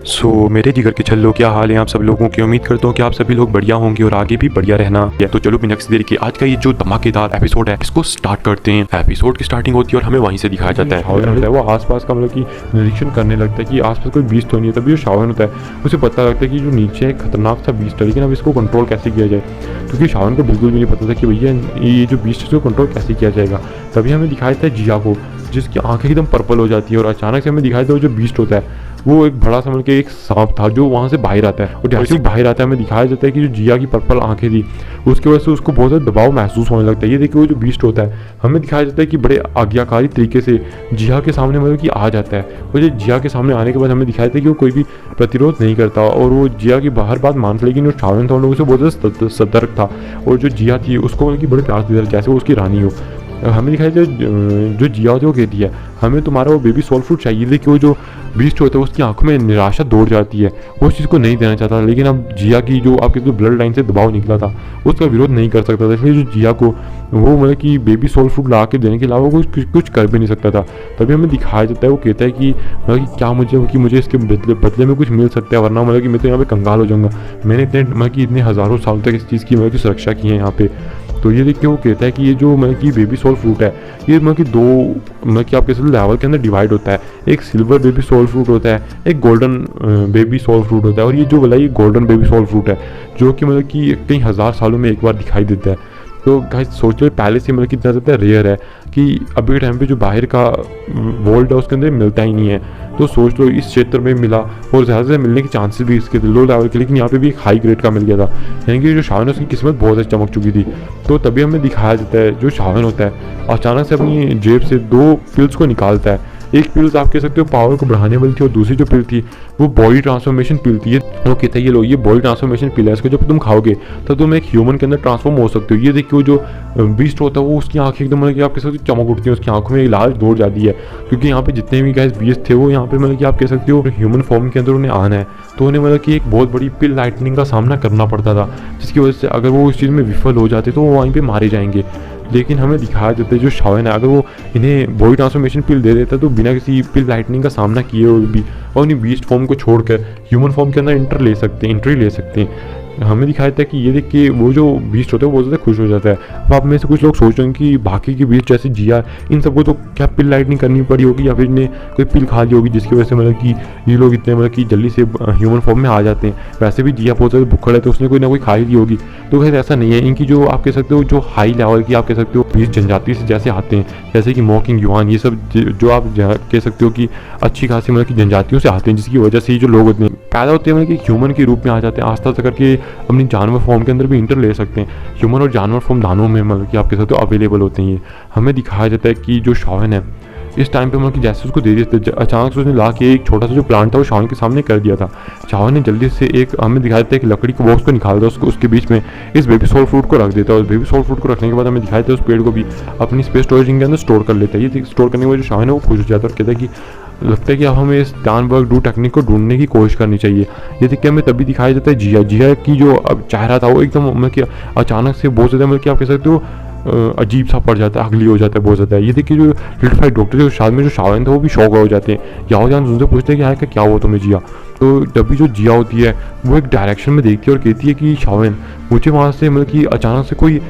मेरे जिगर के छल्लों, क्या हाल है आप सब लोगों की। उम्मीद करता हूँ कि आप सभी लोग बढ़िया होंगे और आगे भी बढ़िया रहना है। तो चलो बिना किसी देर के आज का ये जो धमाकेदार एपिसोड है इसको स्टार्ट करते हैं। एपिसोड की स्टार्टिंग होती है और हमें वहीं से दिखाया जाता है वो आसपास का मतलब कि निरीक्षण करने लगता है कि आसपास कोई बीस्ट तो नहीं है। तभी जो शावन होता है उसे पता लगता है कि जो नीचे एक खतरनाक सा बीस्ट है, लेकिन अब इसको कंट्रोल कैसे किया जाए, क्योंकि शावन को बिल्कुल भी नहीं पता था कि भैया ये जो बीस्ट है उसको कंट्रोल कैसे किया जाएगा। तभी हमें दिखाया जाता है जिया को, जिसकी आंखें एकदम पर्पल हो जाती है और अचानक से हमें दिखाई देता है जो बीस्ट होता है वो एक बड़ा सा के एक सांप था जो वहाँ से बाहर आता है। और जैसे ही बाहर आता है हमें दिखाया जाता है कि जो जिया की पर्पल आंखें थी उसकी वजह से उसको बहुत ज़्यादा दबाव महसूस होने लगता है। ये देखिए वो जो बीस्ट होता है हमें दिखाया जाता है कि बड़े आज्ञाकारी तरीके से जिया के सामने मतलब कि आ जाता है। और जो जिया के सामने आने के बाद हमें दिखाया जाता है कि वो कोई भी प्रतिरोध नहीं करता और वो जिया की बाहर बात मानता, लेकिन जो शावन था उन लोगों से बहुत ज़्यादा सतर्क था और जो जिया थी उसको मतलब कि बड़े प्यार से जैसे वो उसकी रानी हो। हमें दिखाई जो जिया होती है वो कहती है हमें तुम्हारा वो बेबी सोल फ्रूट चाहिए, लेकिन वो जो बीस्ट होता है उसकी आंखों में निराशा दौड़ जाती है, वो उस चीज़ को नहीं देना चाहता। लेकिन अब जिया की जो आपके जो ब्लड लाइन से दबाव निकला था उसका विरोध नहीं कर सकता था, इसलिए जो जिया को वो मतलब कि बेबी सोल फ्रूट ला के देने के अलावा वो कुछ कर भी नहीं सकता था। तभी हमें दिखाया जाता है वो कहता है कि मतलब कि क्या मुझे इसके बदले में कुछ मिल सकता है, वरना मतलब कि मैं तो यहाँ पे कंगाल हो जाऊँगा। मैंने इतने हज़ारों सालों तक इस चीज़ की मतलब की सुरक्षा की है यहाँ पे। तो ये देखिए वो कहता है कि ये जो मतलब कि बेबी सोल फ्रूट है ये मतलब कि दो मतलब कि आपके लेवल के अंदर डिवाइड होता है। एक सिल्वर बेबी सोल फ्रूट होता है, एक गोल्डन बेबी सोल फ्रूट होता है। और ये जो वाला ये गोल्डन बेबी सोल फ्रूट है जो कि मतलब कि कई हज़ार सालों में एक बार दिखाई देता है। तो गाइस सोच लो पहले से मतलब कि इतना ज़्यादा रेयर है कि अभी के टाइम पे जो बाहर का वर्ल्ड है उसके अंदर मिलता ही नहीं है। तो सोच लो इस क्षेत्र में मिला और ज़्यादा से मिलने के चांसेस भी इसके थे लो लेवल के, लेकिन यहाँ पे भी एक हाई ग्रेड का मिल गया था, यानी कि जो शावन है उसकी किस्मत बहुत अच्छी चमक चुकी थी। तो तभी हमें दिखाया जाता है जो शावन होता है अचानक से अपनी जेब से 2 पिल्स को निकालता है। एक पिल्स आप कह सकते हो पावर को बढ़ाने वाली थी और दूसरी जो पिल थी वो बॉडी ट्रांसफॉर्मेशन पिल थी। वो कहता है ये लो ये बॉडी ट्रांसफॉर्मेशन पिल है, इसको जब तुम खाओगे तब तुम एक ह्यूमन के अंदर ट्रांसफॉर्म हो सकते हो। ये देखिए वो जो बीस्ट होता है वो उसकी आंखें एकदम मतलब कि आप कह सकते हो चमक उठती है, उसकी आंखों में लाल दौड़ जाती है, क्योंकि यहाँ पे जितने भी गैस बीस्ट थे वो यहाँ पे मतलब कि आप कह सकते हो ह्यूमन फॉर्म के अंदर उन्हें आना है। तो उन्हें मतलब कि एक बहुत बड़ी पिल लाइटनिंग का सामना करना पड़ता था, जिसकी वजह से अगर वो उस चीज़ में विफल हो जाते तो वो वहीं पर मारे जाएंगे। लेकिन हमें दिखाया जाता है जो शावन है अगर वो इन्हें बॉडी ट्रांसफॉर्मेशन पिल दे देता तो बिना किसी पिल लाइटनिंग का सामना किए हुए भी और उन्हें बीस्ट फॉर्म को छोड़कर ह्यूमन फॉर्म के अंदर एंट्री ले सकते हैं। हमें दिखाया था कि ये देख के वो जो बीस्ट होता है वो बहुत ज़्यादा खुश हो जाता है। अब आप में से कुछ लोग सोच रहे हैं कि बाकी की बीस्ट जैसे जिया इन सबको तो क्या पिल लाइटनिंग करनी पड़ी होगी या फिर इन्हें कोई पिल खा ली होगी जिसकी वजह से मतलब कि ये लोग इतने मतलब कि जल्दी से ह्यूमन फॉर्म में आ जाते हैं। वैसे भी जिया बहुत ज़्यादा भुक्खड़ है तो उसने कोई ना कोई खा ही ली होगी। तो खैर ऐसा नहीं है, इनकी जो आप कह सकते हो जो हाई लेवल की आप कह सकते हो बीस्ट जनजाति से जैसे आते हैं, जैसे कि मॉकिंग युआन, ये सब जो आप कह सकते हो कि अच्छी खासी मतलब कि जनजातियों से आते हैं, जिसकी वजह से ही जो लोग होते हैं पैदा होते हैं मतलब कि ह्यूमन के रूप में आ जाते हैं, आस्ता आस्ता करके अपनी जानवर फॉर्म के अंदर भी इंटर ले सकते हैं। ह्यूमन और जानवर फॉर्म दानों में मतलब कि आप कह सकते हो अवेलेबल होते हैं। ये हमें दिखाया जाता है कि जो शावन है इस टाइम पे मतलब कि जैसे उसको दे दिया था अचानक से उसने ला के एक छोटा सा जो प्लांट था वो शावन के सामने कर दिया था। शावन ने जल्दी से एक हमें दिखाया जाता है कि लकड़ी के बॉक्स को निकालता है, उसके बीच में इस बेबी सोल फ्रूट को रख देता है और बेबी सोल फ्रूट को रखने के बाद हमें दिखाया जाता है उस पेड़ को भी अपनी स्पेस स्टोरेज के अंदर स्टोर कर लेता है। ये स्टोर करने के बाद जो शावन है वो खुश हो जाता है और कहता है कि लगता है कि अब हमें इस डान वर्क डू टेक्निक को ढूंढने की कोशिश करनी चाहिए। ये देख के हमें तभी दिखाया जाता है जिया की जो अब चेहरा था वो एकदम मतलब कि अचानक से बहुत ज़्यादा मतलब कि आप कह सकते हो अजीब सा पड़ जाता है, अगली हो जाता है बहुत ज़्यादा। ये देखिए जो लिटिल फाइट डॉक्टर जो शायद में जो शावन था वो भी शौक हो जाते हैं। याओ जान उनसे पूछते हैं कि हाँ क्या हुआ तुम्हें जिया। तो तभी जो जिया होती है वो एक डायरेक्शन में देखती है और कहती है कि शावन मुझे वहाँ से मतलब कि अचानक से कोई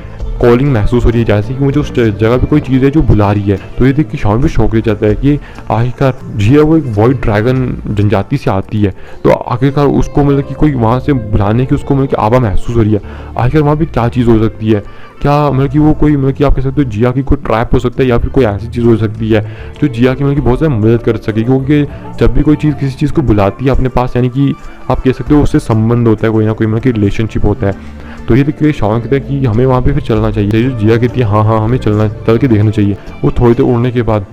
कॉलिंग महसूस हो रही है, जैसे कि मुझे उस जगह पे कोई चीज़ है जो बुला रही है। तो ये देख के शावन भी शौक रह जाता है कि आखिरकार जिया वो एक वाइट ड्रैगन जनजाति से आती है, तो आखिरकार उसको मतलब कि कोई वहाँ से बुलाने की उसको मतलब कि आवा महसूस हो रही है। आखिर वहाँ पे क्या चीज़ हो सकती है, क्या मतलब कि वो कोई मतलब कि आप कह सकते हो जिया की कोई ट्रैप हो सकता है या फिर कोई ऐसी चीज़ हो सकती है जो जिया की मतलब कि बहुत ज़्यादा मदद कर सके, क्योंकि जब भी कोई चीज़ किसी चीज़ को बुलाती है अपने पास यानी कि आप कह सकते हो उससे संबंध होता है, कोई ना कोई मतलब कि रिलेशनशिप होता है। तो ये देखिए शावन कहता है कि हमें वहाँ पे फिर चलना चाहिए। जिया कहती है हाँ हमें चल के देखना चाहिए। वो थोड़ी देर उड़ने के बाद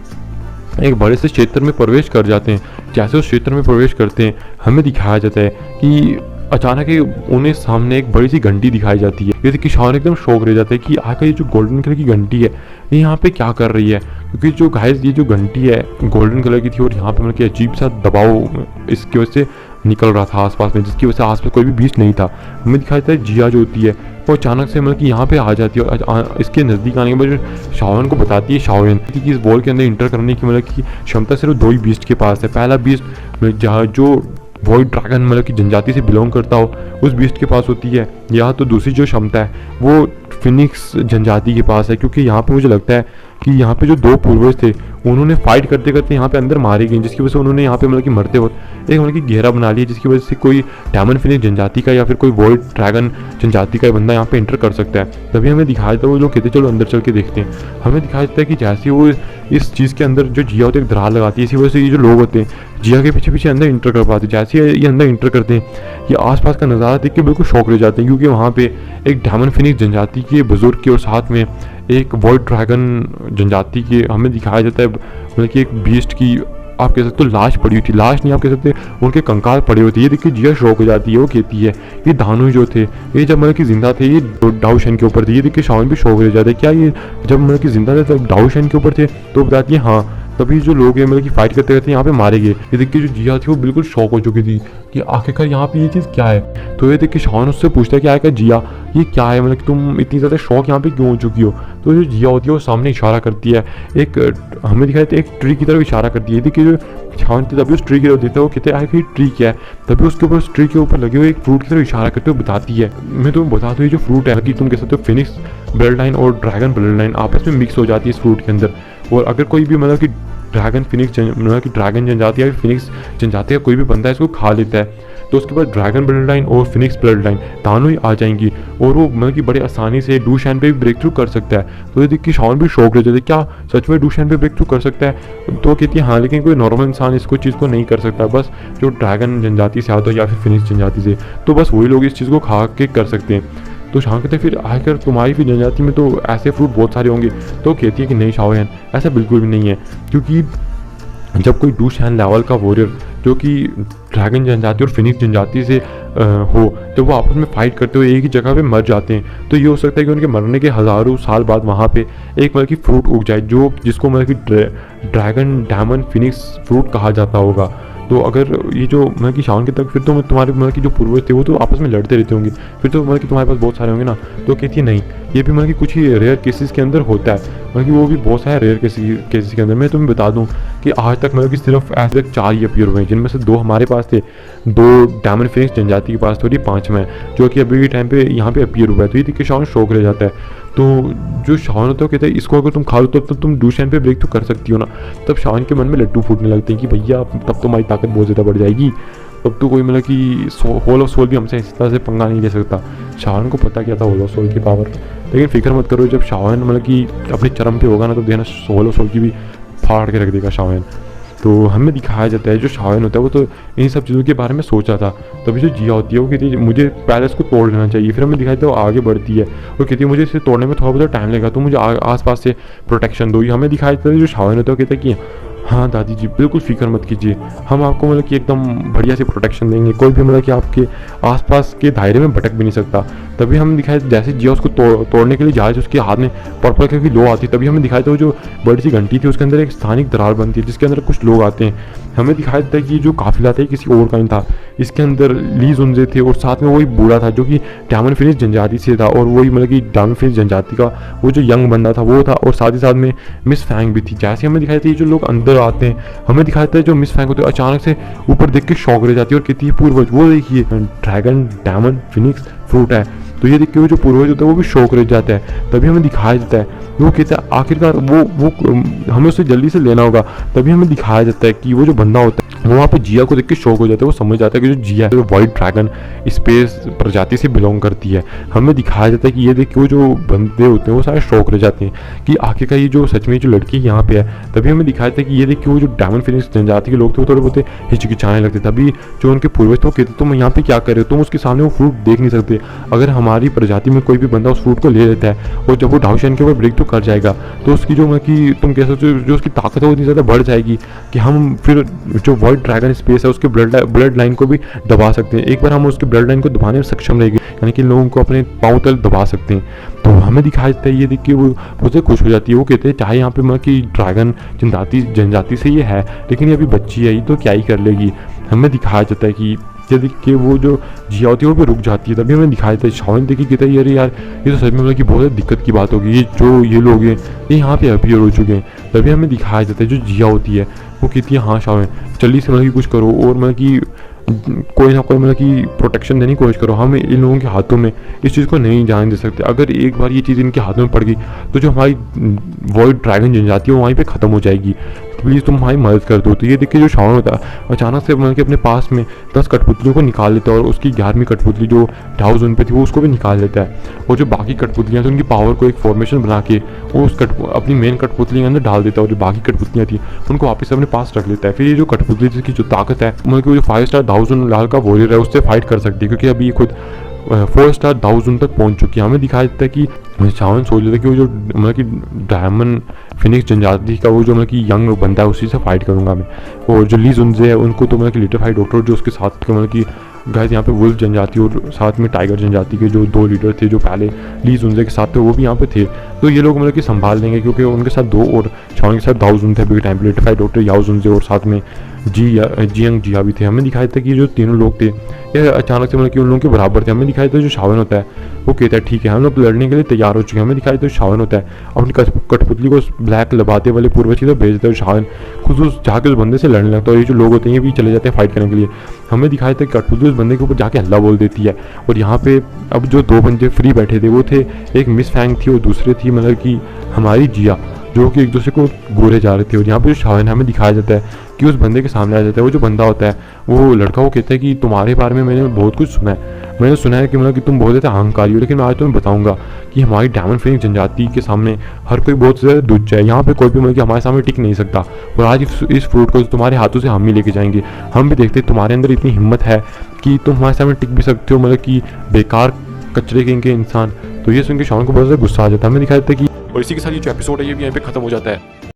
एक बड़े से क्षेत्र में प्रवेश कर जाते हैं। जैसे उस क्षेत्र में प्रवेश करते हैं हमें दिखाया जाता है कि अचानक ही उन्हें सामने एक बड़ी सी घंटी दिखाई जाती है। ये देखिए शावन एकदम शौक रह जाता है कि आखिर ये जो गोल्डन कलर की घंटी है ये यहाँ पे क्या कर रही है, क्योंकि जो गाइस ये जो घंटी है गोल्डन कलर की थी और यहाँ पे मतलब कि अजीब सा दबाव इसकी वजह से निकल रहा था आसपास में, जिसकी वजह से आसपास कोई भी बीस्ट नहीं था। हमें दिखाया जाता है जिया जो होती है वो अचानक से मतलब कि यहाँ पे आ जाती है और इसके नज़दीक आने के बाद शावन को बताती है शावन कि इस बॉल के अंदर इंटर करने की मतलब की क्षमता सिर्फ 2 ही बीस्ट के पास है। पहला बीस्ट जहाँ जो वॉइड ड्रैगन मतलब कि जनजाति से बिलोंग करता हो उस बीस्ट के पास होती है, या तो दूसरी जो क्षमता है वो फिनिक्स जनजाति के पास है। क्योंकि यहाँ पे मुझे लगता है कि यहाँ पे जो दो पूर्वज थे उन्होंने फाइट करते करते यहाँ पे अंदर मारे गए, जिसकी वजह से उन्होंने यहाँ पे मतलब कि मरते वक्त एक मतलब कि घेरा बना लिया, जिसकी वजह से कोई डायमंड फिनिक्स जनजाति का या फिर कोई वॉइड ड्रैगन जनजाति का बंदा यहाँ पे एंटर कर सकता है। तभी हमें दिखाया जाता है, वो लोग कहते चलो अंदर चल के देखते हैं। हमें दिखाया जाता है कि जैसे वो इस चीज़ के अंदर जो जिया होती है दरार लगाती है, इसी वजह से ये जो लोग होते हैं जिया के पीछे पीछे अंदर इंटर कर पाते हैं। जैसे ये अंदर इंटर करते हैं ये आसपास का नज़ारा देख के बिल्कुल शौक ले जाते हैं, क्योंकि वहाँ पे एक डायमंड फिनिक्स जनजाति के बुजुर्ग के और साथ में एक वॉइड ड्रैगन जनजाति के हमें दिखाया जाता है मतलब कि एक बीस्ट की आप कह सकते हो लाश पड़ी हुई थी, लाश नहीं आप कह सकते उनके कंकाल पड़े हुए थे। ये देखिए जिया शौक हो जाती है, वो कहती है ये दानू जो थे ये जब मतलब कि जिंदा थे ये डाउशन के ऊपर थे। ये देखिए शावन भी शौक हो जाता है, क्या ये जब मतलब कि जिंदा थे तब डाउशन के ऊपर थे? तो बताती है हाँ, तभी जो लोग हैं मतलब कि फाइट करते करते यहाँ पे मारे गए। ये देख के जो जिया थी वो बिल्कुल शौक हो चुकी थी कि आखिरकार यहाँ पे ये चीज़ क्या है। तो ये देख के शावन उससे पूछता है कि आखिर जिया ये क्या है, मतलब कि तुम इतनी ज़्यादा शौक यहाँ पे क्यों हो चुकी हो? तो जो जिया होती है वो सामने इशारा करती है, एक हमें दिखाई देता है एक ट्री की तरफ इशारा करती है। देखिए जो शावन थी तभी उस ट्री की तरफ देता है, वो कहते हैं आखिर ट्री क्या है? तभी उसके ऊपर उस ट्री के ऊपर लगे हुए एक फ्रूट की तरफ इशारा करते हुए बताती है। मैं तुम्हें बता दूँ ये जो फ्रूट है कि तुम कह सकते हो फिनिक्स ब्लड लाइन और ड्रैगन ब्लड लाइन आपस में मिक्स हो जाती है इस फ्रूट के अंदर। और अगर कोई भी मतलब कि ड्रैगन फिनिक्स मतलब कि ड्रैगन जनजाति या फिनिक्स जनजाति का कोई भी बंदा इसको खा लेता है तो उसके बाद ड्रैगन ब्लड लाइन और फिनिक्स ब्लड लाइन दोनों ही आ जाएंगी और वो मतलब कि बड़े आसानी से डूशैन पे भी ब्रेक थ्रू कर सकता है। तो ये देख के शावन भी शौक रहते थे, क्या सच में डूशैन पे ब्रेक थ्रू कर सकता है? तो कहती है हाँ, लेकिन कोई नॉर्मल इंसान इसको चीज़ को नहीं कर सकता, बस जो ड्रैगन जनजाति से आता है या फिर फिनिक्स जनजाति से, तो बस वही लोग इस चीज़ को खा के कर सकते हैं। तो शावन कहते हैं फिर आखिर तुम्हारी फिर जनजाति में तो ऐसे फ्रूट बहुत सारे होंगे। तो कहती है कि नहीं शावन, ऐसा बिल्कुल भी नहीं है, क्योंकि जब कोई डूशैन लेवल का वॉरियर जो कि ड्रैगन जनजाति और फिनिक्स जनजाति से हो तो वो आपस में फाइट करते हुए एक ही जगह पे मर जाते हैं, तो ये हो सकता है कि उनके मरने के हज़ारों साल बाद वहाँ पे एक मतलब कि फ्रूट उग जाए जो जिसको मतलब कि ड्रैगन डायमंड फिनिक्स फ्रूट कहा जाता होगा। तो अगर ये जो मतलब कि शावन के तक फिर तो तुम्हारे मतलब कि जो पूर्वज थे वो तो आपस में लड़ते रहते होंगे, फिर तो मतलब कि तुम्हारे पास बहुत सारे होंगे ना। तो कहती है नहीं, ये भी मतलब कि कुछ ही रेयर केसेस के अंदर होता है, मतलब कि वो भी बहुत सारे रेयर केसेस के अंदर। मैं तुम्हें बता दूं कि आज तक मतलब कि सिर्फ ऐसे तक 4 ही अपीयर हुए हैं, जिनमें से 2 हमारे पास थे, 2 डायमंड फिनिक्स जनजाति के पास थोड़ी 5 में जो कि अभी के टाइम पे यहाँ पे अपीयर हुआ है। तो ये देखिए शावन शौक रह जाता है। तो जो शावन होता है कहते हैं इसको अगर तुम खा लो तो तुम डूशैन पे ब्रेक तो कर सकती हो ना। तब शावन के मन में लड्डू फूटने लगते हैं कि भैया तब तुम्हारी ताकत बहुत ज़्यादा बढ़ जाएगी, तब तो कोई मतलब कि होल ऑफ सोल भी हमसे इस तरह से पंगा नहीं ले सकता। शावन को पता क्या था होल ऑफ सोल की पावर, लेकिन फिक्र मत करो, जब शावन मतलब कि अपने चरम पे होगा ना तो देना होल ऑफ सोल की भी फाड़ के रख देगा शावन। तो हमें दिखाया जाता है जो शावन होता है वो तो इन सब चीज़ों के बारे में सोच रहा था। तभी जो जिया होती है वो कहती है मुझे पहले इसको तोड़ लेना चाहिए। फिर हमें दिखाया जाता है वो आगे बढ़ती है, वो कहती है मुझे इसे तोड़ने में थोड़ा बहुत टाइम लगेगा, तो मुझे आसपास से प्रोटेक्शन दो। हमें दिखाया जाता है जो शावन होता है वो कहता है कि हाँ दादी जी बिल्कुल फिक्र मत कीजिए, हम आपको मतलब कि एकदम बढ़िया से प्रोटेक्शन देंगे, कोई भी मतलब कि आपके आसपास के दायरे में भटक भी नहीं सकता। तभी हमें दिखाया जैसे जिया उसको तोड़ने के लिए जा रही थी, उसके हाथ में पर्पल कलर की लो आती है। तभी हमें दिखाया था वो जो बड़ी सी घंटी थी उसके अंदर एक स्थानिक दरार बनती है जिसके अंदर कुछ लोग आते हैं। हमें दिखाया जाता है कि जो काफिला था किसी और का ही था, इसके अंदर ली जुनजे थे और साथ में वही बूढ़ा था जो कि डायमंड फिनिक्स जनजाति से था, और वही मतलब कि डायमंड फिनिक्स जनजाति का वो जो यंग बंदा था वो था, और साथ ही साथ में मिस फैंग भी थी। जैसे हमें दिखाया था ये जो लोग अंदर आते हैं, हमें दिखाया था जो मिस फैंग होते हैं अचानक से ऊपर देख के शौक रह जाती है और कहती है पूर्वज वो देखिए ड्रैगन डायमंड फिनिक्स फ्रूट है। तो ये देख के वो जो पूर्वज होता है वो भी शौक रह जाता है। तभी हमें दिखाया जाता है वो कहता है आखिरकार वो हमें उसे जल्दी से लेना होगा। तभी हमें दिखाया जाता है कि वो जो बंदा होता है वो वहाँ पे जिया को देख के शौक हो जाता है, वो समझ जाता है कि जो जिया है वो वाइट ड्रैगन स्पेस प्रजाति से बिलोंग करती है। हमें दिखाया जाता है कि ये देख के वो जो बंदे होते हैं वो सारे शौक रह जाते हैं कि आखिरकार ये जो सच में जो लड़की यहाँ पे है। तभी हमें दिखाया जाता है कि ये देख के वो जो डायमंड फिनिक्स जनजाति के लोग थे वो थोड़े बहुत हिचकिचाने लगते। तभी जो उनके पूर्वज थे वो कहते तुम यहाँ पे क्या कर रहे हो, तुम उसके सामने वो फ्रूट देख नहीं सकते। अगर हमारी प्रजाति में कोई भी बंदा उस फ्रूट को ले लेता है और जब वो डाउशन के ऊपर ब्रेक तो कर जाएगा तो उसकी जो मतलब कि तुम कह सकते हो जो उसकी ताकत है वो इतनी ज़्यादा बढ़ जाएगी कि हम फिर जो वाइट ड्रैगन स्पेस है उसके ब्लड लाइन को भी दबा सकते हैं। एक बार हम उसके ब्लड लाइन को दबाने में सक्षम रहेंगे, यानी कि लोगों को अपने पाँव तल दबा सकते हैं। तो हमें दिखाया जाता है ये देख के वो बहुत खुश हो जाती है। वो कहते हैं चाहे यहाँ पे मतलब कि ड्रैगन जनजाति से ये है लेकिन ये अभी बच्ची है, ये तो क्या ही कर लेगी। हमें दिखाया जाता है कि ये देख के वो जो जिया होती है वो भी रुक जाती है। तभी हमें दिखाया जाता है शावन देखिए कहता है यार ये तो सच में मतलब कि बहुत दिक्कत की बात होगी, ये लोग हैं ये यहाँ पे अपीयर हो चुके हैं। तभी हमें दिखाया जाता है जो जिया होती है वो कहती है हाँ शावन जल्दी से मतलब कि कुछ करो, और मतलब कि कोई ना कोई मतलब कि प्रोटेक्शन देने की कोशिश करो। हम इन लोगों के हाथों में इस चीज़ को नहीं जाने दे सकते। अगर एक बार ये चीज़ इनके हाथों में पड़ गई तो जो हमारी वॉइड ड्रैगन जनजाति है वो वहीं पे ख़त्म हो जाएगी। प्लीज़ तुम हमारी मदद कर दो। तो ये देख के जो शावन होता है अचानक से मतलब कि अपने पास में 10 कठपुतलियों को निकाल लेता है और उसकी 11वीं कठपुतली जो डाउ जोन पे थी वो उसको भी निकाल लेता है। और जो बाकी कठपुतलियाँ थी उनकी पावर को एक फॉर्मेशन बना के वो उस अपनी मेन कठपुतली के अंदर डाल देता है और जो बाकी कठपुतलियाँ थी उनको वापस अपने पास रख लेता है। फिर ये जो कठपुतली की जो ताकत है मतलब कि वो जो 5 स्टार दाऊ जोन लाल का वॉरियर है उससे फाइट कर सकती है, क्योंकि अभी खुद 4 स्टार दाऊ जोन तक पहुंच चुकी है। हमें दिखाया जाता है कि शावन सोच लेता है कि वो जो मतलब कि डायमंड फिनिक्स जनजाति का वो जो मतलब कि यंग बनता है उसी से फाइट करूंगा मैं। और जो ली जुनजे है उनको तो मतलब कि लिटिल फाइट डॉक्टर जो उसके साथ के मतलब कि गाइस यहाँ पे वुल्फ जनजाति और साथ में टाइगर जनजाति के जो 2 लीडर थे जो पहले ली जुनजे के साथ थे वो भी यहाँ पे थे। तो ये लोग मतलब कि संभाल लेंगे, क्योंकि उनके साथ 2 और शावन के साथ दाऊ जुन थे अभी टाइम पे, लिटिल फाइट डॉक्टर याओ जुनजे और साथ में जियंग जिया भी थे। हमें दिखाया था कि जो तीनों लोग थे ये अचानक से मतलब कि उन लोगों के बराबर थे। हमें दिखाया था जो शावन होता है वो कहता है ठीक है हम लोग लड़ने के लिए तैयार हो चुके हैं। हमें दिखाया था शावन होता है अपनी कठपुतली को ब्लैक लबाते वाले पूर्वज की तरफ भेज देता है। शावन खुद उस जाके उस बंदे से लड़ने लगता है और ये जो लोग होते हैं ये भी चले जाते हैं फाइट करने के लिए। हमें दिखाया था कि कठपुतली उस बंदे के ऊपर जाके हल्ला बोल देती है। और यहाँ पे अब जो 2 बंदे फ्री बैठे थे वो थे, एक मिस फैंग थी और दूसरे थी मतलब कि हमारी जिया, जो कि एक दूसरे को गोरे जा रहे थे। और यहाँ पे जो शावन हमें दिखाया जाता है कि उस बंदे के सामने आ जाता है। वो जो बंदा होता है वो लड़का वो कहता है कि तुम्हारे बारे में मैंने बहुत कुछ सुना है, मैंने सुना है कि मतलब कि तुम बहुत ज़्यादा अहंकारी हो, लेकिन मैं आज तुम्हें बताऊंगा कि हमारी डायमंड फिनिक्स जनजाति के सामने हर कोई बहुत ज़्यादा दुच्च है। यहाँ पे कोई भी मतलब कि हमारे सामने टिक नहीं सकता। और आज इस फ्रूट को तुम्हारे हाथों से हम ही लेके जाएंगे। हम भी देखते तुम्हारे अंदर इतनी हिम्मत है कि तुम हमारे सामने टिक भी सकते हो, मतलब कि बेकार कचरे के इंसान। तो ये सुन के शावन को बहुत ज़्यादा गुस्सा आ जाता है। हमें दिखाया जाता है कि और इसी के साथ ये जो एपिसोड है ये भी यहाँ पे खत्म हो जाता है।